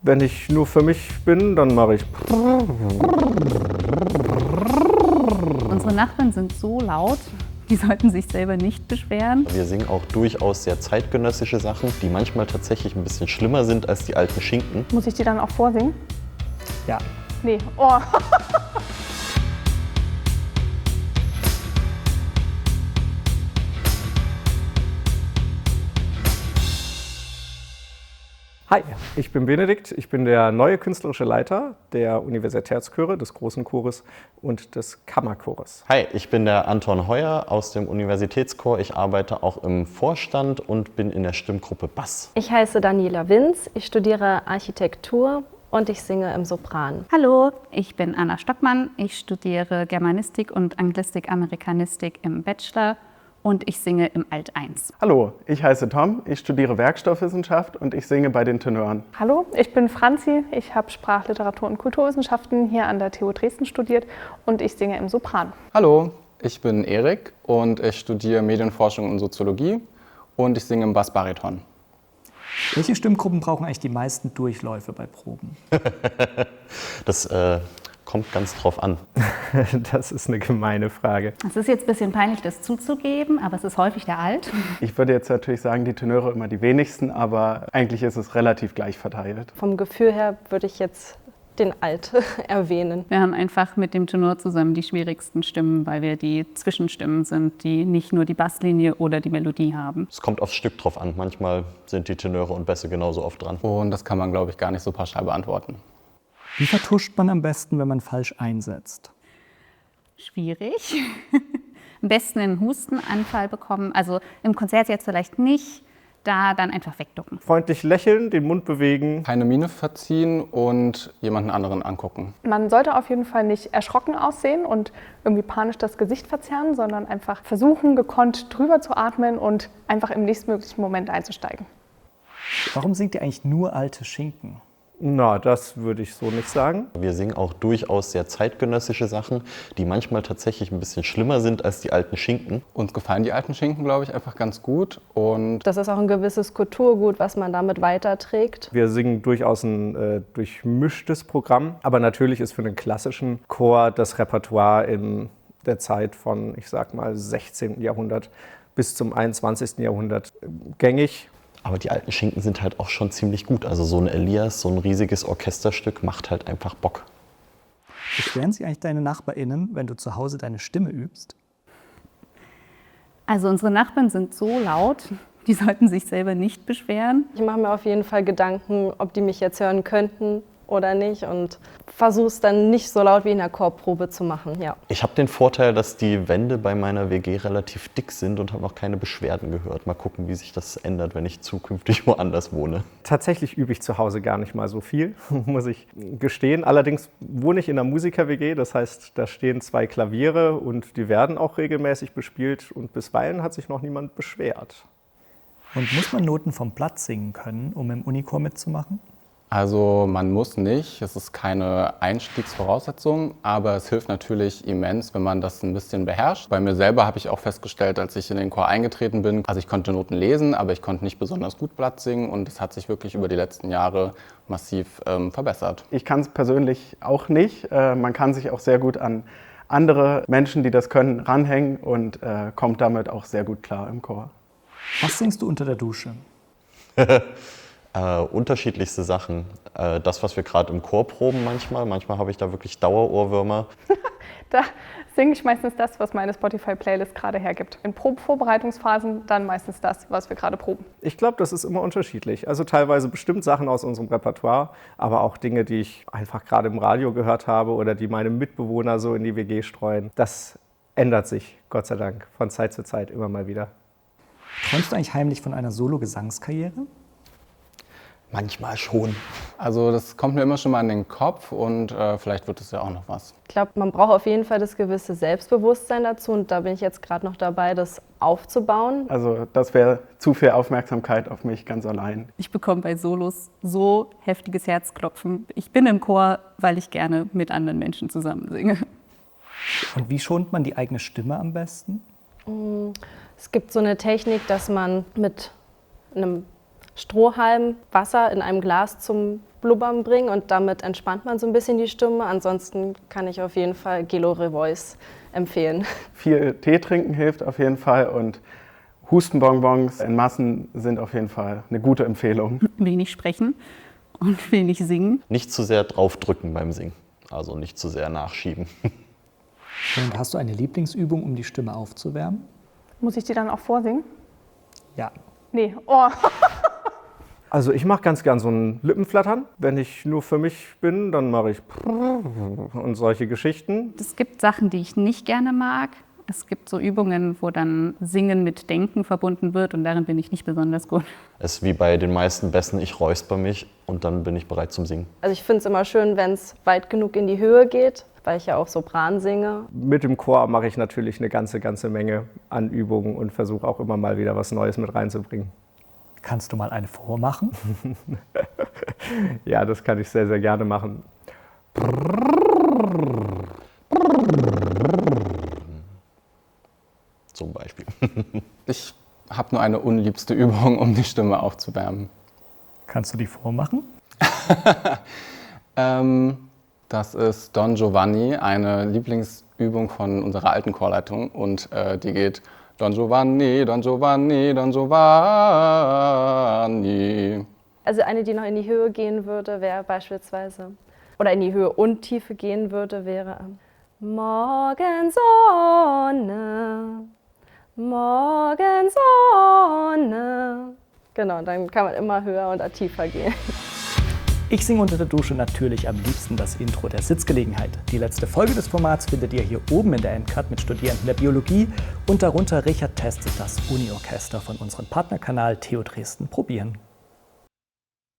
Wenn ich nur für mich bin, dann mache ich. Unsere Nachbarn sind so laut, die sollten sich selber nicht beschweren. Wir singen auch durchaus sehr zeitgenössische Sachen, die manchmal tatsächlich ein bisschen schlimmer sind als die alten Schinken. Muss ich die dann auch vorsingen? Ja. Nee. Oh. Hi, ich bin Benedikt. Ich bin der neue künstlerische Leiter der Universitätschöre, des Großen Chores und des Kammerchores. Hi, ich bin der Anton Heuer aus dem Universitätschor. Ich arbeite auch im Vorstand und bin in der Stimmgruppe Bass. Ich heiße Daniela Winz, ich studiere Architektur und ich singe im Sopran. Hallo, ich bin Anna Stockmann. Ich studiere Germanistik und Anglistik-Amerikanistik im Bachelor und ich singe im Alt 1. Hallo, ich heiße Tom, ich studiere Werkstoffwissenschaft und ich singe bei den Tenören. Hallo, ich bin Franzi. Ich habe Sprachliteratur und Kulturwissenschaften hier an der TU Dresden studiert und ich singe im Sopran. Hallo, ich bin Erik und ich studiere Medienforschung und Soziologie und ich singe im Bassbariton. Welche Stimmgruppen brauchen eigentlich die meisten Durchläufe bei Proben? Das kommt ganz drauf an. Das ist eine gemeine Frage. Es ist jetzt ein bisschen peinlich, das zuzugeben, aber es ist häufig der Alt. Ich würde jetzt natürlich sagen, die Tenöre immer die wenigsten, aber eigentlich ist es relativ gleich verteilt. Vom Gefühl her würde ich jetzt den Alt erwähnen. Wir haben einfach mit dem Tenor zusammen die schwierigsten Stimmen, weil wir die Zwischenstimmen sind, die nicht nur die Basslinie oder die Melodie haben. Es kommt aufs Stück drauf an. Manchmal sind die Tenöre und Bässe genauso oft dran. Und das kann man, glaube ich, gar nicht so pauschal beantworten. Wie vertuscht man am besten, wenn man falsch einsetzt? Schwierig. Am besten einen Hustenanfall bekommen. Also im Konzert jetzt vielleicht nicht, da dann einfach wegducken. Freundlich lächeln, den Mund bewegen. Keine Miene verziehen und jemanden anderen angucken. Man sollte auf jeden Fall nicht erschrocken aussehen und irgendwie panisch das Gesicht verzerren, sondern einfach versuchen, gekonnt drüber zu atmen und einfach im nächstmöglichen Moment einzusteigen. Warum singt ihr eigentlich nur alte Schinken? Na, das würde ich so nicht sagen. Wir singen auch durchaus sehr zeitgenössische Sachen, die manchmal tatsächlich ein bisschen schlimmer sind als die alten Schinken. Uns gefallen die alten Schinken, glaube ich, einfach ganz gut. Und Das ist auch ein gewisses Kulturgut, was man damit weiterträgt. Wir singen durchaus ein durchmischtes Programm, aber natürlich ist für einen klassischen Chor das Repertoire in der Zeit von, ich sag mal, 16. Jahrhundert bis zum 21. Jahrhundert gängig. Aber die alten Schinken sind halt auch schon ziemlich gut. Also so ein Elias, so ein riesiges Orchesterstück macht halt einfach Bock. Beschweren sich eigentlich deine NachbarInnen, wenn du zu Hause deine Stimme übst? Also unsere Nachbarn sind so laut, die sollten sich selber nicht beschweren. Ich mache mir auf jeden Fall Gedanken, ob die mich jetzt hören könnten oder nicht und versuche es dann nicht so laut wie in der Chorprobe zu machen. Ja. Ich habe den Vorteil, dass die Wände bei meiner WG relativ dick sind und habe noch keine Beschwerden gehört. Mal gucken, wie sich das ändert, wenn ich zukünftig woanders wohne. Tatsächlich übe ich zu Hause gar nicht mal so viel, muss ich gestehen. Allerdings wohne ich in einer Musiker-WG, das heißt, da stehen 2 Klaviere und die werden auch regelmäßig bespielt und bisweilen hat sich noch niemand beschwert. Und muss man Noten vom Blatt singen können, um im Unichor mitzumachen? also man muss nicht, es ist keine Einstiegsvoraussetzung, aber es hilft natürlich immens, wenn man das ein bisschen beherrscht. Bei mir selber habe ich auch festgestellt, als ich in den Chor eingetreten bin, also ich konnte Noten lesen, aber ich konnte nicht besonders gut Blatt singen und es hat sich wirklich über die letzten Jahre massiv verbessert. Ich kann es persönlich auch nicht. Man kann sich auch sehr gut an andere Menschen, die das können, ranhängen und kommt damit auch sehr gut klar im Chor. Was singst du unter der Dusche? Unterschiedlichste Sachen. Das, was wir gerade im Chor proben manchmal habe ich da wirklich Dauerohrwürmer. Da singe ich meistens das, was meine Spotify-Playlist gerade hergibt. In Probenvorbereitungsphasen dann meistens das, was wir gerade proben. Ich glaube, das ist immer unterschiedlich. Also teilweise bestimmt Sachen aus unserem Repertoire, aber auch Dinge, die ich einfach gerade im Radio gehört habe oder die meine Mitbewohner so in die WG streuen. Das ändert sich, Gott sei Dank, von Zeit zu Zeit immer mal wieder. Träumst du eigentlich heimlich von einer Solo-Gesangskarriere? Manchmal schon. Also das kommt mir immer schon mal in den Kopf und vielleicht wird es ja auch noch was. Ich glaube, man braucht auf jeden Fall das gewisse Selbstbewusstsein dazu und da bin ich jetzt gerade noch dabei, das aufzubauen. Also das wäre zu viel Aufmerksamkeit auf mich ganz allein. Ich bekomme bei Solos so heftiges Herzklopfen. Ich bin im Chor, weil ich gerne mit anderen Menschen zusammen singe. Und wie schont man die eigene Stimme am besten? Es gibt so eine Technik, dass man mit einem Strohhalm Wasser in einem Glas zum Blubbern bringen und damit entspannt man so ein bisschen die Stimme. Ansonsten kann ich auf jeden Fall Gelo Revoice empfehlen. Viel Tee trinken hilft auf jeden Fall und Hustenbonbons in Massen sind auf jeden Fall eine gute Empfehlung. Wenig sprechen und wenig singen. Nicht zu sehr draufdrücken beim Singen, also nicht zu sehr nachschieben. Und hast du eine Lieblingsübung, um die Stimme aufzuwärmen? Muss ich die dann auch vorsingen? Ja. Nee, oh. Also ich mache ganz gern so ein Lippenflattern. Wenn ich nur für mich bin, dann mache ich und solche Geschichten. Es gibt Sachen, die ich nicht gerne mag. Es gibt so Übungen, wo dann Singen mit Denken verbunden wird und darin bin ich nicht besonders gut. Es ist wie bei den meisten Bässen, ich räusper mich und dann bin ich bereit zum Singen. Also ich finde es immer schön, wenn es weit genug in die Höhe geht, weil ich ja auch Sopran singe. Mit dem Chor mache ich natürlich eine ganze Menge an Übungen und versuche auch immer mal wieder was Neues mit reinzubringen. Kannst du mal eine vormachen? Ja, das kann ich sehr, sehr gerne machen. Zum Beispiel. Ich habe nur eine unliebste Übung, um die Stimme aufzuwärmen. Kannst du die vormachen? Das ist Don Giovanni, eine Lieblingsübung von unserer alten Chorleitung. Und die geht Don Giovanni, Don Giovanni, Don Giovanni. Also eine, die noch in die Höhe gehen würde, wäre beispielsweise, oder in die Höhe und Tiefe gehen würde, wäre Morgensonne, Morgensonne. Genau, dann kann man immer höher und tiefer gehen. Ich singe unter der Dusche natürlich am liebsten das Intro der Sitzgelegenheit. Die letzte Folge des Formats findet ihr hier oben in der Endcard mit Studierenden der Biologie und darunter Richard testet das Uni-Orchester von unserem Partnerkanal TU Dresden probieren.